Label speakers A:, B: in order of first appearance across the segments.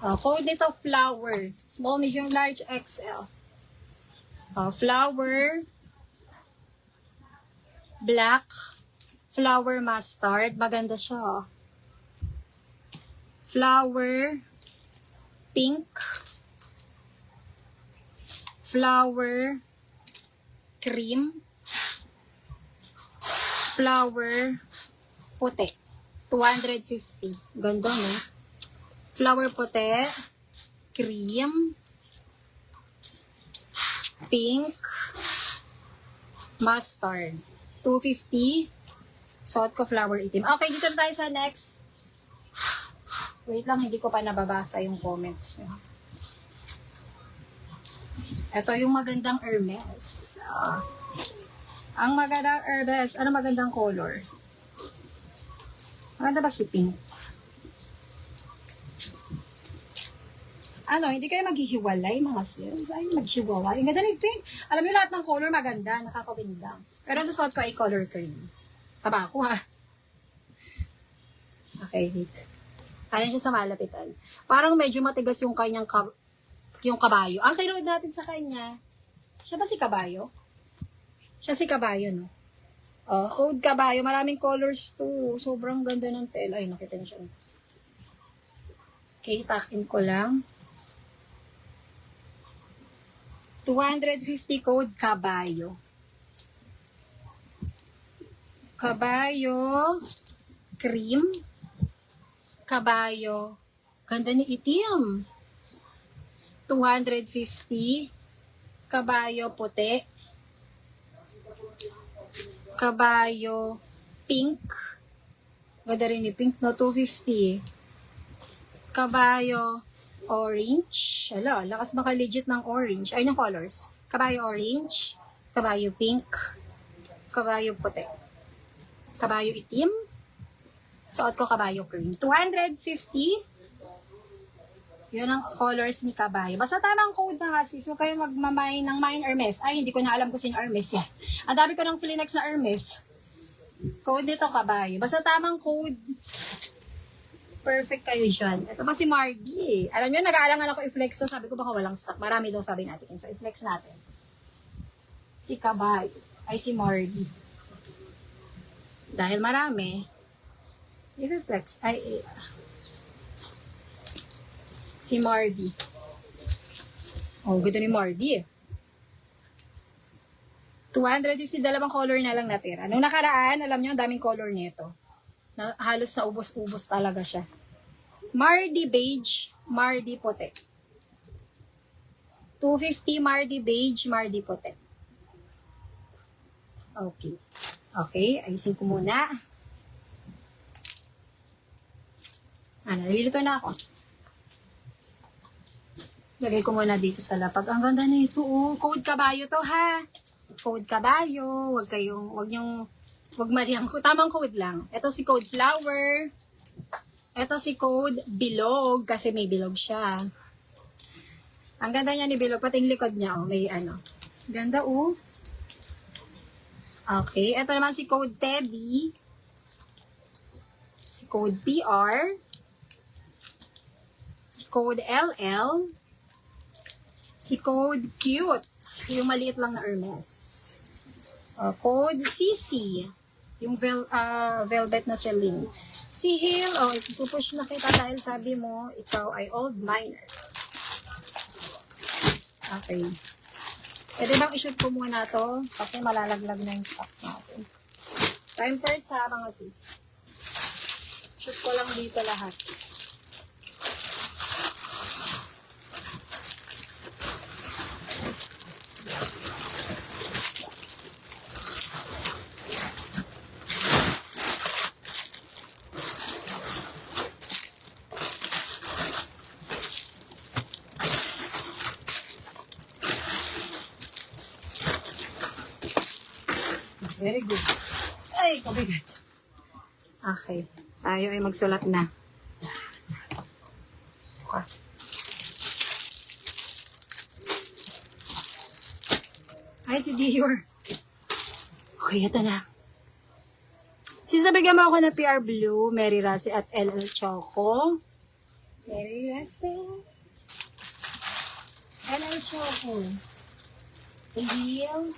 A: Code nito, flower. Small, medium, large, XL. Flower, black, flower mustard. Maganda siya. Flower, pink, flower, cream, flower, puti. 250. Ganda, no? Flower puti, cream, pink, mustard. 250. Suot ko flower itim. Okay, dito tayo sa next. Wait lang, hindi ko pa nababasa yung comments nyo. Ito yung magandang Hermes. Ang magandang Hermes. Ano magandang color? Maganda ba si pink? Ano, hindi kayo maghihiwalay mga sis. Ay, maghihiwalay. Ang ganda ni pink. Alam niyo lahat ng color maganda, nakakabindang. Pero sa suot ko ay color cream. Taba ako ha. Okay, wait. Ayan siya sa malapitan. Parang medyo matigas yung kanyang yung kabayo. Ang kinood natin sa kanya, siya ba si kabayo? Siya si kabayo, no? Code kabayo. Maraming colors to. Sobrang ganda ng tela. Ay, nakita niyo siya. Okay, takin ko lang. 250 code kabayo. Kabayo, cream, kabayo, ganda ni itim. 250, kabayo puti, kabayo pink, ganda rin ni pink, no? 250. Kabayo orange, ala, lakas baka legit ng orange, ay ng colors. Kabayo orange, kabayo pink, kabayo puti, kabayo itim, suot ko kabayo cream. 250. Yun ang colors ni kabayo. Basta tamang code na kasi. So kayo magmamay ng mine Hermes. Ay, hindi ko na alam kung sino Hermes yan. Ang dami ko ng Flinex na Hermes. Code nito kabayo. Basta tamang code. Perfect kayo dyan. Ito pa si Margie. Alam nyo, nag-aalangan ako i-flex. So sabi ko baka walang stock. Marami daw sabi natin. So i-flex natin. Si kabayo. Ay si Margie. Dahil marami, i-reflex, si Margie. Oh, ganda ni Margie. 250, dalawang color na lang natira. Nung nakaraan, alam nyo, ang daming color nito. Halos na ubos-ubos talaga siya. Mardi beige, Mardi puti. 250 Mardi beige, Mardi puti. Okay. Okay, ayusin ko muna. Nalilito na ako. Lagay ko muna dito sa lapag. Ang ganda na ito, oh. Code kabayo to, ha? Code kabayo. Wag mali ang tamang code lang. Ito si code flower. Ito si code bilog, kasi may bilog siya. Ang ganda niya ni bilog, pati yung likod niya, oh, may ano. Ganda, oh. Okay, ito naman si code Teddy, si code PR, si code LL, si code Cute, yung maliit lang na Hermes, code CC, yung velvet na Celine, si Hill, ipupush na kita dahil sabi mo, ikaw ay old miner. Okay. Pwede bang i-shoot ko muna to? Kasi malalaglag na yung stocks natin. Time first ha, mga sis. Shoot ko lang dito lahat. Very good. Ay, kabigat. Okay. Tayo ay magsulat na. Okay. Ay, si Dior. Okay, ito na. Sisabigyan mo ako ng PR Blue, Mary Rasi at LL Choco. Very lasting. LL Choco. Heal.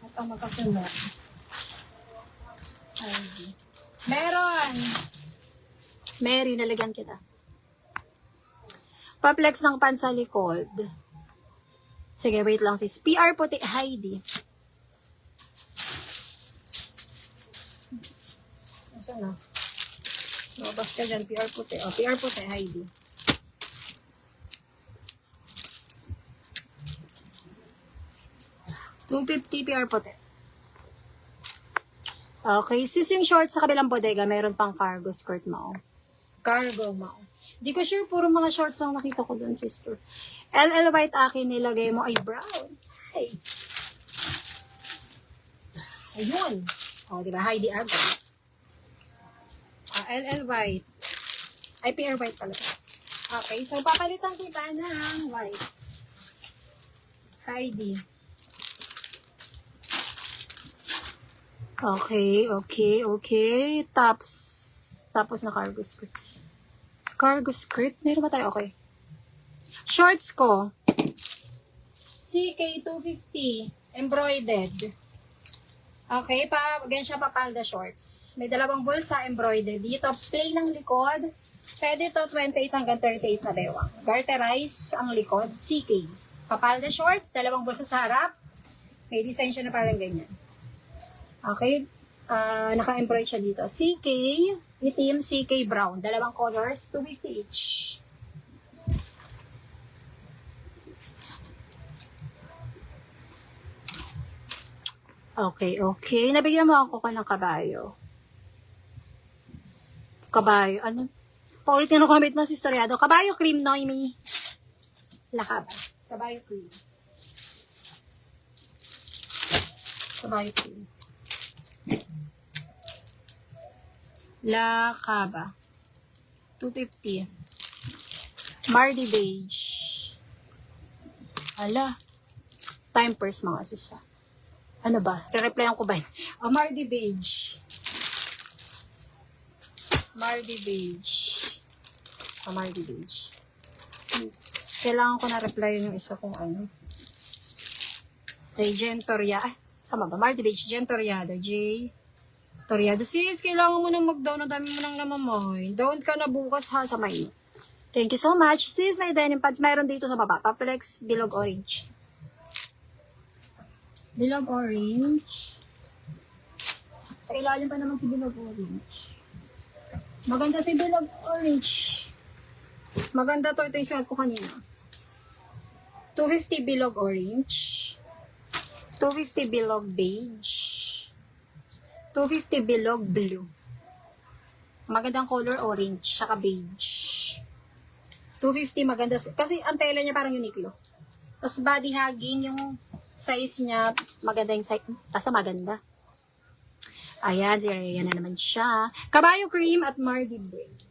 A: At ang makasunod. Meron! Mary, nalagyan kita. Paplex ng pan sa likod. Sige, wait lang sis. PR puti, Heidi. Nasaan na? Mabas ka dyan, PR puti. O, PR puti, Heidi. $250 PR puti. Okay, sis yung shorts sa kabilang bodega, meron pang cargo skirt mo. Cargo mo. Di ko sure, puro mga shorts ang nakita ko doon, sister. LL White akin, nilagay mo ay brown. Ay. Ayun. O, diba? Heidi Agro. LL White. Ay, PR White pala. Okay, so papalitan kita ng white. Heidi. Okay. Tapos na cargo skirt. Cargo skirt? Meron ba tayo? Okay. Shorts ko. CK250. Embroidered. Okay, ganyan siya papalda shorts. May dalawang bulsa embroidered. Dito, plain ang likod. Pwede to 28 hanggang 38 na bewang. Garterize ang likod. CK. Papalda shorts, dalawang bulsa sa harap. May design siya na parang ganyan. Okay, naka-embroid siya dito. CK, itim, CK brown. Dalawang colors, $250 each. Okay. Nabigyan mo ako ng kabayo. Kabayo, ano? Paulit nga ng comment mo, sistoryado. Kabayo cream, Noemi. Lakaba. Kabayo cream. Kabayo cream. Lakaba. $250. Mardi beige. Ala. Time purse mga sisa. Ano ba? Re-replyan ko ba yun? Mardi beige. Mardi beige. Mardi beige. Kailangan ko na replyan yung isa kong ano. Kay Jen Toriado. Sama ba? Mardi beige. Jen Toriado. Toriado. Sis, kailangan mo nang mag-down. Ang dami mo nang namamoy. Down ka na bukas ha sa may. Thank you so much. Sis, may denim pads. Mayroon dito sa baba. Paplex, bilog orange. Bilog orange. Sa ilalim pa naman si bilog orange. Maganda si bilog orange. Maganda to. Ito yung sulat ko kanina. $250 bilog orange. $250 bilog beige. $250 bilog blue. Magandang color orange, saka beige. $250 maganda. Kasi ang tela niya parang Uniqlo. Tapos body hugging, yung size niya, maganda yung size. Tapos maganda. Ayan, si Rhea na naman siya. Kabayo cream at Mardi beige.